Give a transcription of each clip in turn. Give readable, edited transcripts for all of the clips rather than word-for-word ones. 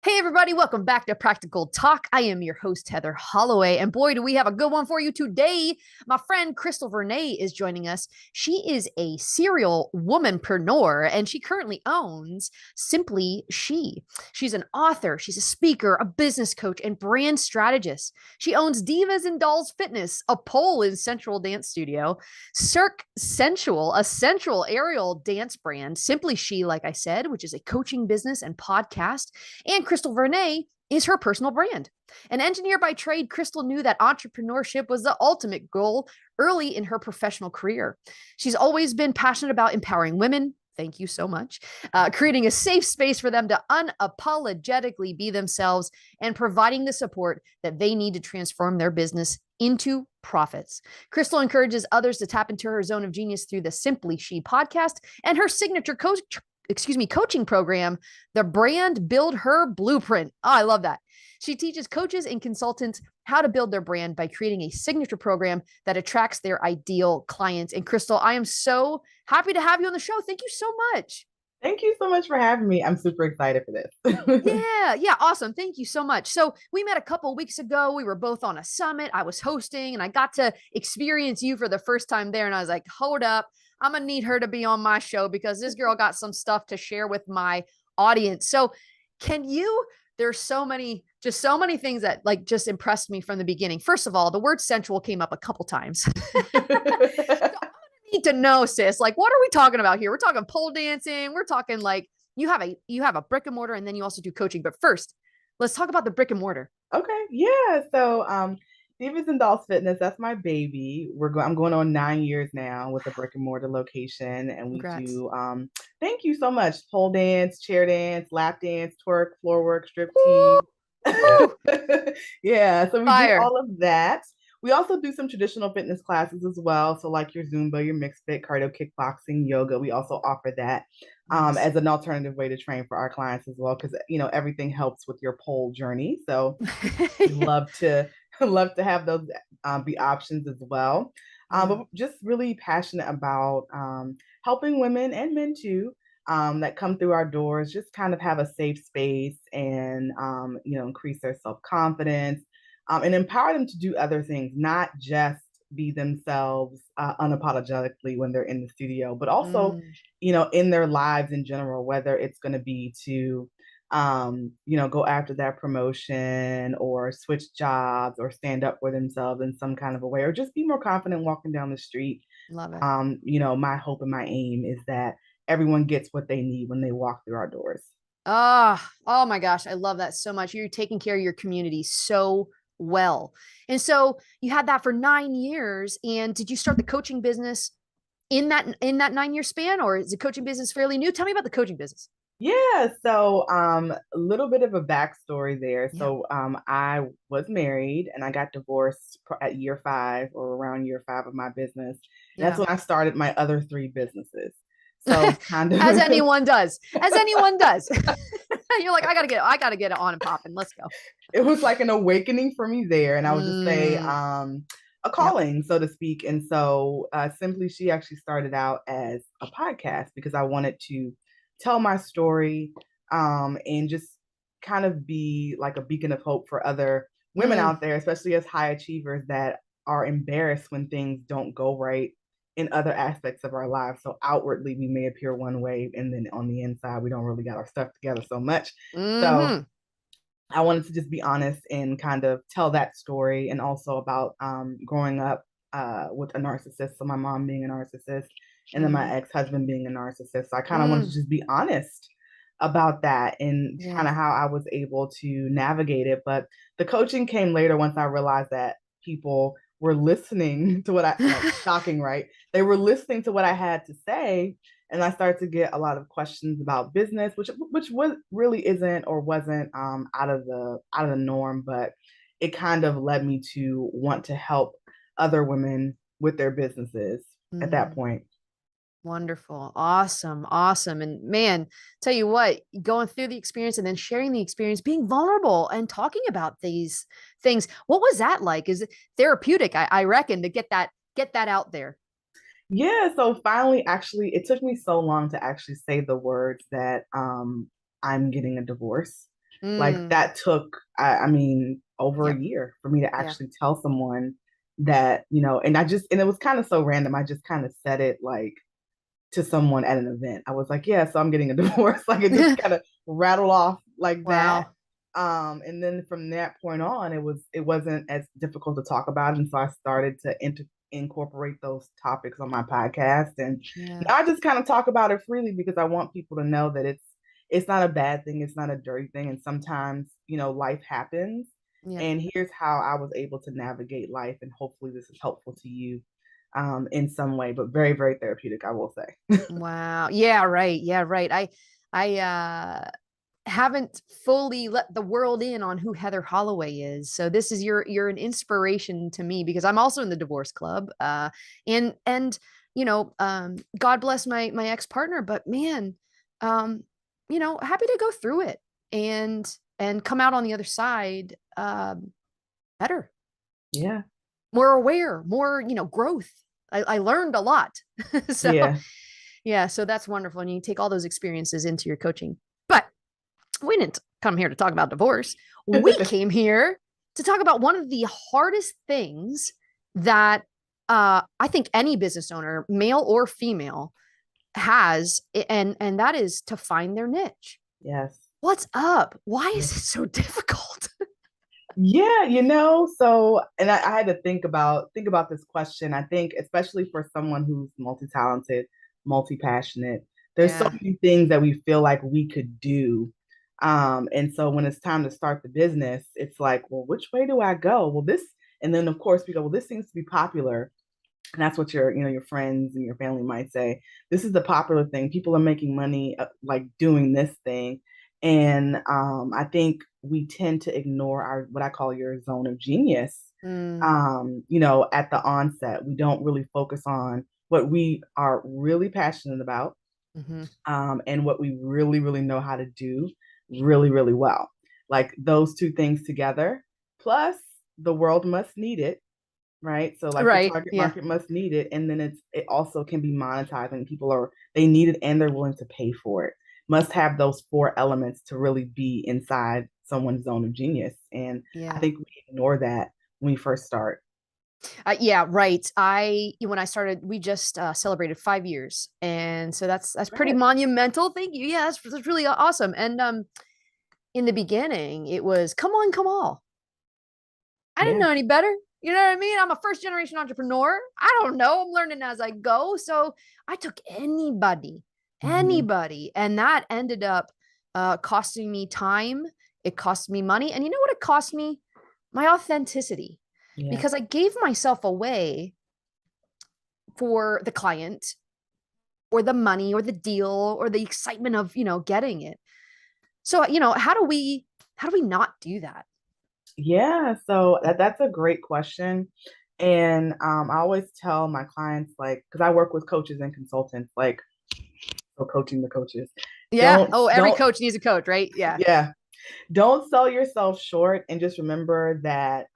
Hey, everybody, welcome back to Practical Talk. I am your host, Heather Holloway, and boy, do we have a good one for you today. My friend Krystal Vernee is joining us. She is a serial womanpreneur, and she currently owns Simply She. She's an author, she's a speaker, a business coach, and brand strategist. She owns Divas and Dolls Fitness, a pole in Central Dance Studio, Cirque Sensual, a sensual aerial dance brand, Simply She, like I said, which is a coaching business and podcast, and Krystal Vernee is her personal brand. An engineer by trade, Krystal knew that entrepreneurship was the ultimate goal early in her professional career. She's always been passionate about empowering women. Thank you so much. Creating a safe space for them to unapologetically be themselves and providing the support that they need to transform their business into profits. Krystal encourages others to tap into her zone of genius through the Simply She podcast and her signature coaching program, the Brand Build Her Blueprint. Oh, I love that. She teaches coaches and consultants how to build their brand by creating a signature program that attracts their ideal clients. And Krystal, I am so happy to have you on the show. Thank you so much. Thank you so much for having me. I'm super excited for this. Yeah, awesome. Thank you so much. So, we met a couple weeks ago. We were both on a summit. I was hosting and I got to experience you for the first time there. And I was like, hold up, I'm going to need her to be on my show because this girl got some stuff to share with my audience. So, can you? There's just so many things that like just impressed me from the beginning. First of all, the word sensual came up a couple times. Need to know, sis. Like, what are we talking about here? We're talking pole dancing. We're talking like you have a brick and mortar, and then you also do coaching. But first, let's talk about the brick and mortar. Okay, yeah. Divas and Dolls Fitness, that's my baby. I'm going on 9 years now with a brick and mortar location, and we Congrats. do thank you so much. Pole dance, chair dance, lap dance, twerk, floor work, strip Woo, tease. woo, Yeah, so we do fire. all of that. We also do some traditional fitness classes as well. So, like your Zumba, your mixed fit, cardio, kickboxing, yoga, we also offer that Nice. as an alternative way to train for our clients as well, because everything helps with your pole journey. So, we love to love to have those be options as well. Yeah. But just really passionate about helping women and men too that come through our doors just kind of have a safe space and increase their self-confidence and empower them to do other things, not just be themselves unapologetically when they're in the studio, but also Mm, in their lives in general, whether it's going to be to go after that promotion or switch jobs or stand up for themselves in some kind of a way, or just be more confident walking down the street. love it. My hope and my aim is that everyone gets what they need when they walk through our doors. Oh my gosh, I love that so much. You're taking care of your community so well. And so you had that for 9 years. And did you start the coaching business in that 9 year span, or is the coaching business fairly new? Tell me about the coaching business. Yeah, so a little bit of a backstory there. Yeah. I was married and I got divorced at year 5 or around year 5 of my business. And that's Yeah. when I started my other 3 businesses. So kind As of anyone does. As anyone does. You're like, I gotta get it on and popping. Let's go. it was like an awakening for me there. And I would just say Mm, a yep. calling, so to speak. And so Simply She actually started out as a podcast because I wanted to tell my story and just kind of be like a beacon of hope for other women Mm, out there, especially as high achievers that are embarrassed when things don't go right in other aspects of our lives. So outwardly, we may appear one way, and then on the inside, we don't really got our stuff together so much. So mm-hmm. I wanted to just be honest and kind of tell that story, and also about growing up with a narcissist. So my mom being a narcissist, and then my Mm, ex-husband being a narcissist. So I kind of wanted to mm, just be honest about that and kind yeah. of how I was able to navigate it. But the coaching came later once I realized that people were listening to what I like, shocking, right? They were listening to what I had to say, and I started to get a lot of questions about business, which was really isn't or wasn't out of the norm, but it kind of led me to want to help other women with their businesses at that Mm, point. wonderful. Awesome. Awesome. And man, tell you what, going through the experience and then sharing the experience, being vulnerable and talking about these things. What was that like? Is it therapeutic? I reckon to get that out there. Yeah, so finally, actually, it took me so long to actually say the words that I'm getting a divorce. Like Mm. that took, I mean, over a Yep. year for me to Yeah. actually tell someone that, and and it was kind of so random. I just kind of said it like to someone at an event. I was like, yeah, so I'm getting a divorce. Like it just kind of rattled off like that. Wow. And then from that point on, it wasn't as difficult to talk about. And so I started to incorporate those topics on my podcast. And Yeah. now I just kind of talk about it freely because I want people to know that it's not a bad thing, it's not a dirty thing. And sometimes, life happens. Yeah. And here's how I was able to navigate life. And hopefully this is helpful to you in some way, but very, very therapeutic, I will say. Wow. Yeah, right. Yeah, right. I haven't fully let the world in on who Heather Holloway is. So this is you're an inspiration to me because I'm also in the divorce club. And God bless my ex-partner, but man, um, happy to go through it and come out on the other side better, Yeah. more aware, more, growth. I learned a lot. So Yeah. yeah, so that's wonderful. And you take all those experiences into your coaching. But we didn't come here to talk about divorce. We came here to talk about one of the hardest things that I think any business owner, male or female, has, and that is to find their niche. Yes. What's up? Why is Yes. it so difficult? Yeah, so and I had to think about this question. I think especially for someone who's multi-talented, multi-passionate, there's so Yeah. many things that we feel like we could do. And so when it's time to start the business, it's like, well, which way do I go? Well, and then of course we go, well, this seems to be popular. And that's what your friends and your family might say. This is the popular thing. People are making money like doing this thing. And I think we tend to ignore our what I call your zone of genius. Mm, At the onset, we don't really focus on what we are really passionate about, mm-hmm. and what we really, really know how to do really, really well. Like those two things together, plus the world must need it, right? So like the Right. target Yeah. market must need it, and then it also can be monetized, and they need it and they're willing to pay for it. Must have those four elements to really be inside someone's zone of genius, and I Yeah. think we ignore that when we first start. Yeah, right. When I started, we just celebrated 5 years, and so that's pretty Right. monumental. Thank you. Yeah, that's really awesome. And in the beginning, it was come on, come all. I didn't Yeah. know any better. You know what I mean? I'm a first generation entrepreneur. I don't know. I'm learning as I go. So I took Mm-hmm. anybody, and that ended up costing me time. It cost me money, and you know what it cost me? My authenticity, Yeah. because I gave myself away for the client or the money or the deal or the excitement of, getting it. So, how do we not do that? Yeah, so that's a great question. And I always tell my clients, like, because I work with coaches and consultants, like, so coaching the coaches, Yeah. don't, Oh, every don't, coach needs a coach, right? Yeah. yeah, don't sell yourself short. And just remember that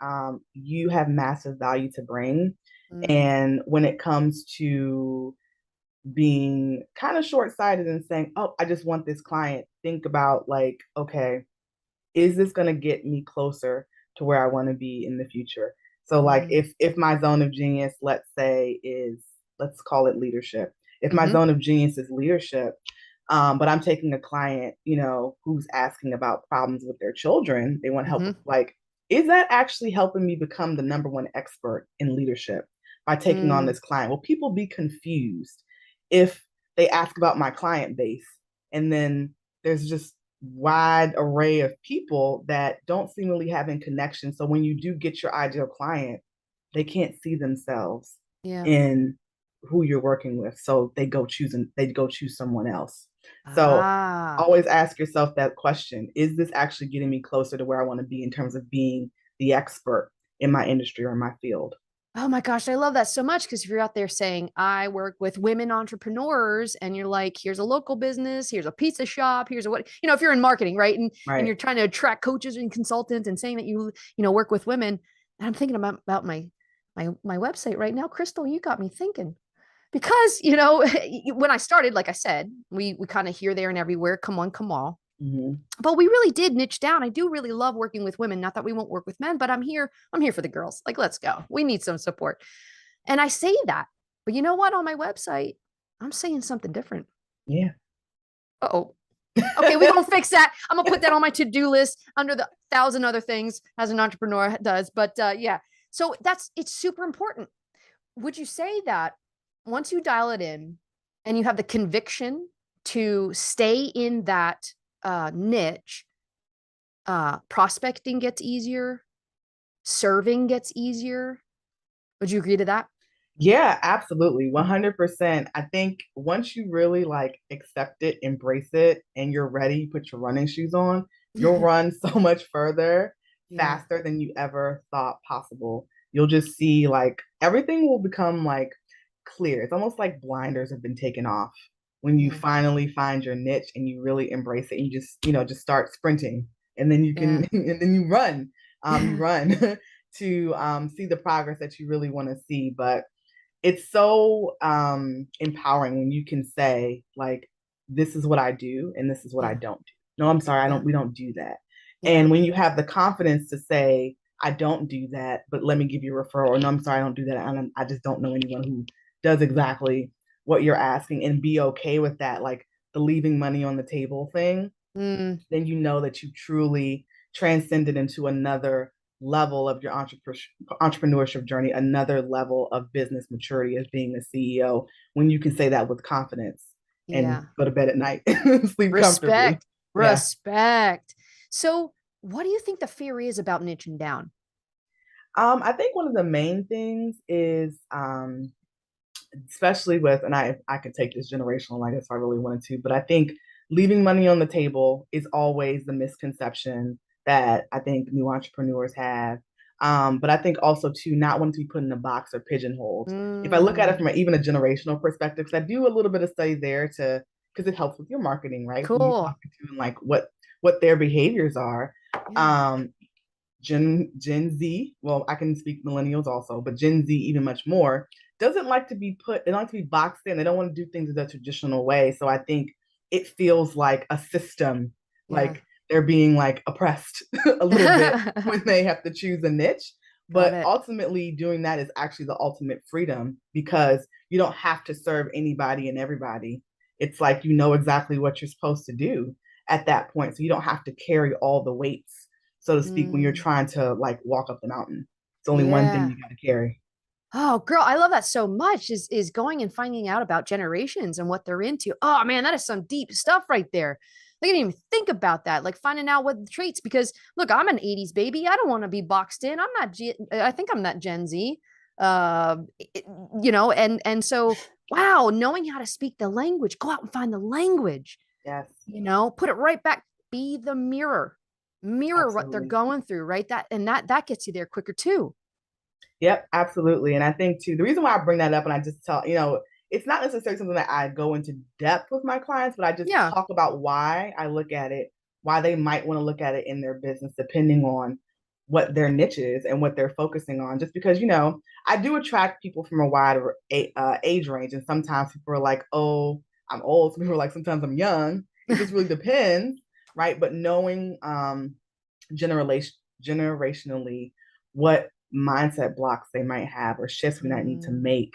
you have massive value to bring. Mm, And when it comes to being kind of short sighted and saying, oh, I just want this client, think about, like, okay, is this going to get me closer to where I want to be in the future? So like mm, if my zone of genius, let's say, is, let's call it leadership. If my mm-hmm, zone of genius is leadership, but I'm taking a client, who's asking about problems with their children, they want help mm-hmm, with, like, is that actually helping me become the number one expert in leadership by taking on mm, this client? Will people be confused if they ask about my client base and then there's just wide array of people that don't seemingly have in connection. So when you do get your ideal client, they can't see themselves yeah. in who you're working with. So they go choose someone else. So Ah. always ask yourself that question. Is this actually getting me closer to where I want to be in terms of being the expert in my industry or in my field? Oh my gosh, I love that so much because if you're out there saying, I work with women entrepreneurs, and you're like, here's a local business, here's a pizza shop, here's a what, if you're in marketing, right? And Right. you're trying to attract coaches and consultants and saying that work with women. And I'm thinking about my website right now. Krystal, you got me thinking. Because, when I started, like I said, we kind of here, there, and everywhere, come on, come on. But we really did niche down. I do really love working with women. Not that we won't work with men, but I'm here for the girls. Like, let's go. We need some support. And I say that. But you know what? On my website, I'm saying something different. Yeah. Uh-oh. Okay, we're gonna fix that. I'm gonna put that on my to-do list under the 1,000 other things as an entrepreneur does. But yeah, so it's super important. Would you say that once you dial it in and you have the conviction to stay in that niche, prospecting gets easier, serving gets easier? Would you agree to that? Yeah, absolutely. 100%. I think once you really like accept it, embrace it, and you're ready, put your running shoes on, you'll run so much further, Yeah. faster than you ever thought possible. You'll just see like everything will become like clear. It's almost like blinders have been taken off when you Yeah. finally find your niche and you really embrace it. And you just start sprinting, and then you can, Yeah. and then you run to see the progress that you really want to see. But it's so empowering when you can say like, this is what I do and this is what I Yeah. don't do. No, I'm sorry, Yeah. we don't do that. Yeah. And when you have the confidence to say, I don't do that, but let me give you a referral, or no, I'm sorry, I don't do that, I just don't know anyone who does exactly what you're asking, and be okay with that, like the leaving money on the table thing, Mm, then you know that you truly transcended into another level of your entrepreneurship journey, another level of business maturity as being a CEO, when you can say that with confidence and yeah. go to bed at night, sleep comfortably. Respect. Yeah. Respect. So, what do you think the fear is about niching down? I think one of the main things is, especially with, and I could take this generational, like if I really wanted to, but I think leaving money on the table is always the misconception that I think new entrepreneurs have. But I think also too, not wanting to be put in a box or pigeonholed. If I look at it Mm, from even a generational perspective, because I do a little bit of study there to, because it helps with your marketing, right? Who you cool. talking to and like what their behaviors are. Yeah. Um, Gen Z, well, I can speak millennials also, but Gen Z even much more, doesn't like to be put, they don't like to be boxed in. They don't want to do things the traditional way. So I think it feels like a system, Yeah. like they're being like oppressed a little bit when they have to choose a niche. Got But it. ultimately, doing that is actually the ultimate freedom, because you don't have to serve anybody and everybody. It's like you know exactly what you're supposed to do at that point. So you don't have to carry all the weights, so to speak, when you're Mm, trying to like walk up the mountain. It's only one thing yeah. you got to carry. Oh, girl, I love that so much is going and finding out about generations and what they're into. Oh man, that is some deep stuff right there. I didn't even think about that. Like finding out what the traits, because look, I'm an 80s baby. I don't want to be boxed in. I'm not I think I'm not Gen Z. Uh it- and so wow, knowing how to speak the language, go out and find the language, Yes, put it right back, be the mirror. Mirror what they're absolutely. going through, right? That gets you there quicker too. Yep, absolutely. And I think too, the reason why I bring that up and I just tell, it's not necessarily something that I go into depth with my clients, but I just Yeah. talk about why I look at it, why they might want to look at it in their business, depending on what their niche is and what they're focusing on. Just because, I do attract people from a wider age range. And sometimes people are like, oh, I'm old. Some people are like, sometimes I'm young. It just really depends, right? But knowing generation generationally what mindset blocks they might have or shifts we might need to Mm. make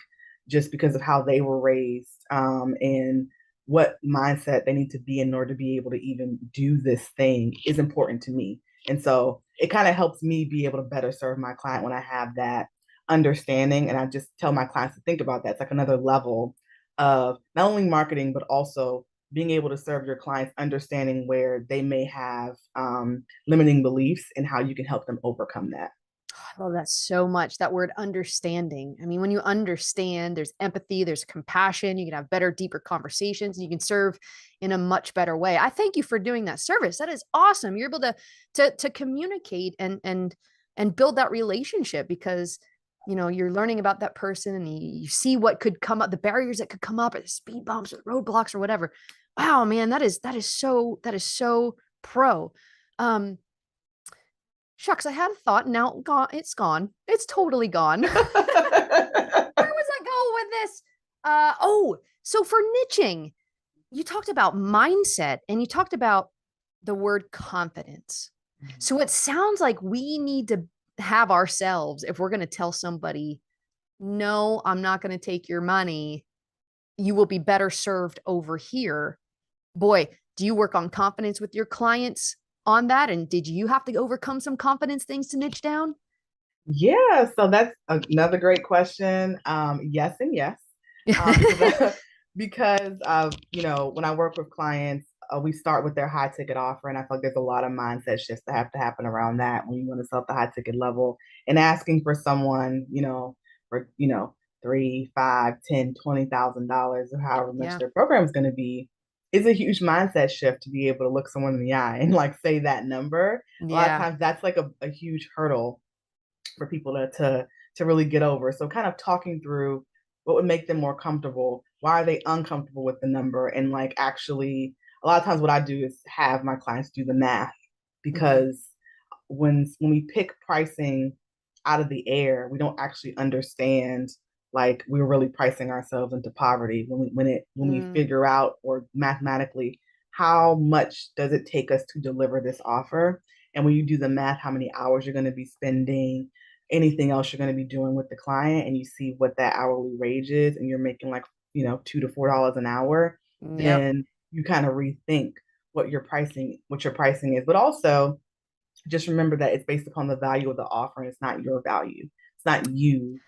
just because of how they were raised, and what mindset they need to be in order to be able to even do this thing is important to me. And so it kind of helps me be able to better serve my client when I have that understanding. And I just tell my clients to think about that. It's like another level of not only marketing, but also being able to serve your clients, understanding where they may have limiting beliefs and how you can help them overcome that. I love that so much. That word understanding. I mean, when you understand, there's empathy, there's compassion, you can have better, deeper conversations, and you can serve in a much better way. I thank you for doing that service. That is awesome. You're able to communicate and build that relationship because you're learning about that person and you see what could come up, the barriers that could come up, or the speed bumps or roadblocks or whatever. Wow, man, that is so pro. Um, Shucks, I had a thought. Now gone. It's gone. It's totally gone. Where was I going with this? So for niching, you talked about mindset and you talked about the word confidence. Mhm. So it sounds like we need to have ourselves, if we're going to tell somebody, no, I'm not going to take your money, you will be better served over here. Boy, do you work on confidence with your clients on that? And did you have to overcome some confidence things to niche down? Yeah, so that's another great question. Yes and yes. Because because of, when I work with clients, we start with their high ticket offer, and I feel like there's a lot of mindset shifts that have to happen around that when you want to sell at the high ticket level and asking for someone, for three, five, 10, $20,000 or however much Yeah. their program is going to be is a huge mindset shift to be able to look someone in the eye and like say that number. A lot of Yeah. times that's like a huge hurdle for people to really get over. So kind of talking through what would make them more comfortable. Why are they uncomfortable with the number? And like actually, a lot of times what I do is have my clients do the math Mm-hmm. because when we pick pricing out of the air, we don't actually understand like we're really pricing ourselves into poverty when we Mm, figure out or mathematically how much does it take us to deliver this offer. And when you do the math, how many hours you're going to be spending, anything else you're going to be doing with the client, and you see what that hourly wage is, and you're making like $2 to $4 an hour, yep. then you kind of rethink what your pricing is. But also just remember that it's based upon the value of the offer, and it's not your value. It's not you.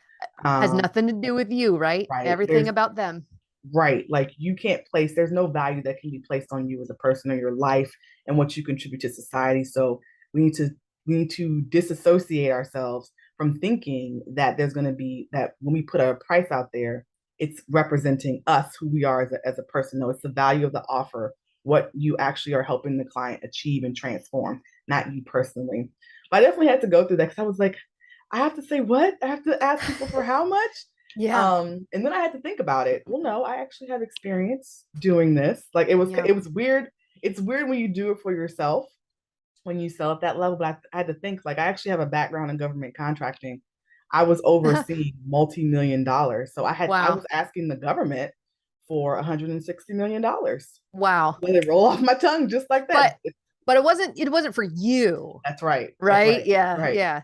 Has Um, nothing to do with you, right? right. Everything about them. Right. Like you can't place, there's no value that can be placed on you as a person or your life and what you contribute to society. So we need to we need to disassociate ourselves from thinking that there's going to be that when we put a price out there, it's representing us, who we are as a person. No, it's the value of the offer, what you actually are helping the client achieve and transform, not you personally. But I definitely had to go through that because I was like, I have to say what? I have to ask people for how much? Yeah. And then I had to think about it. Well, no, I actually have experience doing this. Like Yeah. it was weird. It's weird when you do it for yourself, when you sell at that level. But I had to think like I actually have a background in government contracting. I was overseeing multi-million dollars. So I Wow. was asking the government for $160 million. Wow. Let it roll off my tongue just like that. But it wasn't for you, That's right. That's right? right. Yeah. Right. Yeah.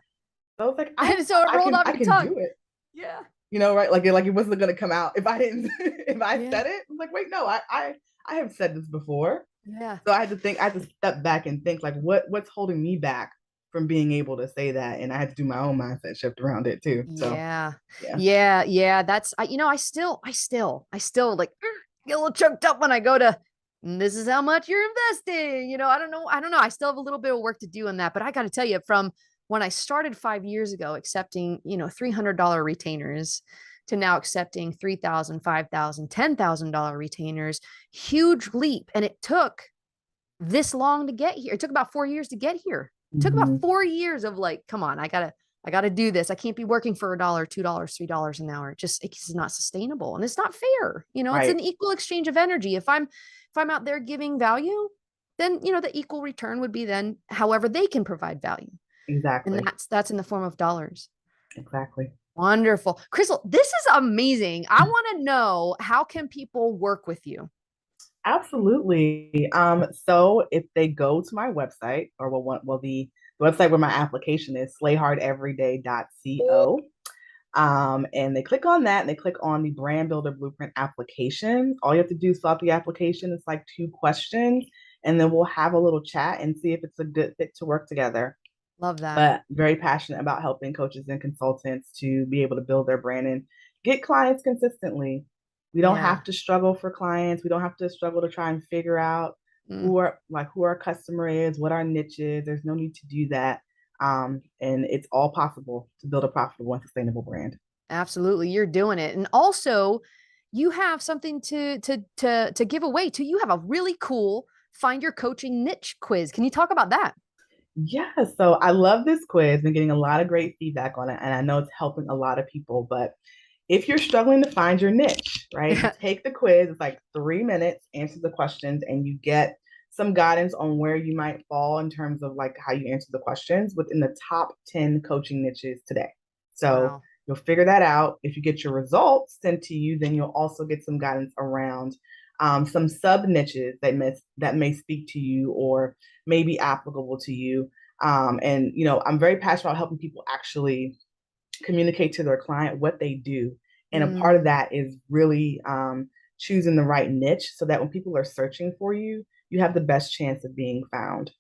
So I was like, And so it I rolled can off I your can tongue. do it. Yeah. Right? Like it wasn't gonna come out if I didn't if I Yeah. said it. I'm like, wait, no, I have said this before. Yeah. So I had to step back and think like what's holding me back from being able to say that. And I had to do my own mindset shift around it too. So Yeah. yeah. Yeah. Yeah. I still like get a little choked up when I go to, this is how much you're investing. I don't know. I don't know. I still have a little bit of work to do on that, but I got to tell you, from when I started 5 years ago, accepting, $300 retainers to now accepting 3,000, 5,000, $10,000 retainers, huge leap. And it took this long to get here. It took about 4 years to get here. It took about Mm-hmm. 4 years of like, come on, I gotta do this. I can't be working for $1, $2, $3 an hour. It's not sustainable and it's not fair. It's Right. an equal exchange of energy. If I'm out there giving value, then the equal return would be then however they can provide value. And Exactly. that's in the form of dollars. Exactly. Wonderful. Krystal, this is amazing. I want to know, how can people work with you? Absolutely. So if they go to my website, or the website where my application is, slayhardeveryday.co. And they click on that and they click on the brand builder blueprint application. All you have to do is fill out the application. It's like 2 questions, and then we'll have a little chat and see if it's a good fit to work together. Love that. But very passionate about helping coaches and consultants to be able to build their brand and get clients consistently. We don't Yeah. have to struggle for clients. We don't have to struggle to try and figure out Mm. who our customer is, what our niche is. There's no need to do that. And it's all possible to build a profitable and sustainable brand. Absolutely, you're doing it. And also, you have something to give away too. You have a really cool find your coaching niche quiz. Can you talk about that? Yeah, so I love this quiz. Been getting a lot of great feedback on it, and I know it's helping a lot of people. But if you're struggling to find your niche, right, you take the quiz. It's like 3 minutes, answer the questions, and you get some guidance on where you might fall in terms of like how you answer the questions within the top 10 coaching niches today. So Wow. you'll figure that out. If you get your results sent to you, then you'll also get some guidance around some sub niches that may speak to you or may be applicable to you. And I'm very passionate about helping people actually communicate to their client what they do. And a part of that is really choosing the right niche so that when people are searching for you, you have the best chance of being found.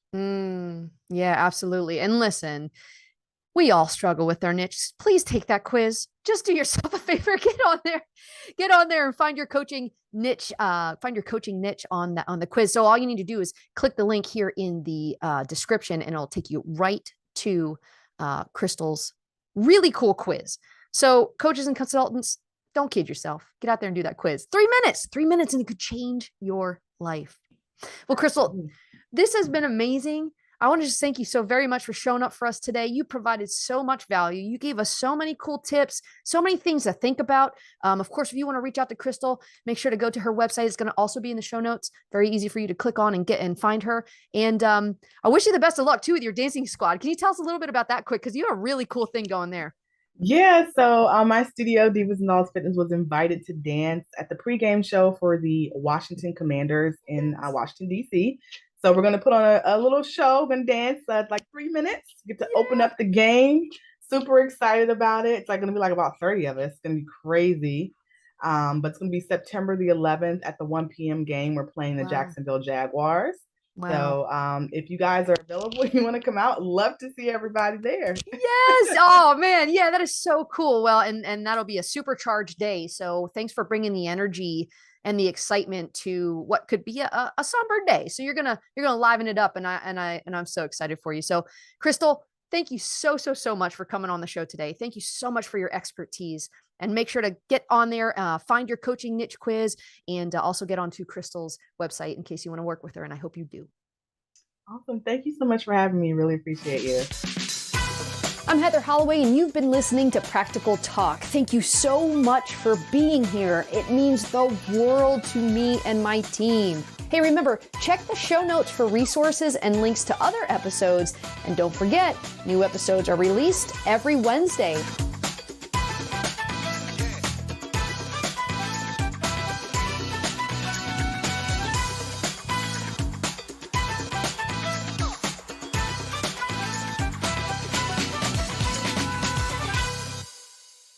Yeah, absolutely. And listen, we all struggle with our niche. Please take that quiz. Just do yourself a favor. Get on there and find your coaching niche. Find your coaching niche on the quiz. So all you need to do is click the link here in the description, and it'll take you right to Krystal's really cool quiz. So coaches and consultants, don't kid yourself. Get out there and do that quiz. 3 minutes, and it could change your life. Well, Krystal, this has been amazing. I want to just thank you so very much for showing up for us today. You provided so much value. You gave us so many cool tips, so many things to think about. Of course, if you want to reach out to Krystal, make sure to go to her website. It's going to also be in the show notes. Very easy for you to click on and find her. And I wish you the best of luck too with your dancing squad. Can you tell us a little bit about that quick? Because you have a really cool thing going there. Yeah, so my studio, Divas and Dolls Fitness, was invited to dance at the pregame show for the Washington Commanders in Washington, D.C. So we're going to put on a little show and dance like 3 minutes, get to open up the game. Super excited about it. It's going to be like about 30 of us. It's going to be crazy. But it's going to be September the 11th at the 1 p.m. game. We're playing the Jacksonville Jaguars. Wow. So if you guys are available, you want to come out, love to see everybody there. Yes. Oh man. Yeah, that is so cool. Well, and that'll be a supercharged day. So thanks for bringing the energy and the excitement to what could be a somber day. So you're gonna liven it up, and I'm so excited for you. So Krystal, thank you so much for coming on the show today. Thank you so much for your expertise. And make sure to get on there, find your coaching niche quiz, and also get onto Krystal's website in case you want to work with her. And I hope you do. Awesome. Thank you so much for having me. Really appreciate you. I'm Heather Holloway, and you've been listening to Practical Talk. Thank you so much for being here. It means the world to me and my team. Hey, remember, check the show notes for resources and links to other episodes. And don't forget, new episodes are released every Wednesday.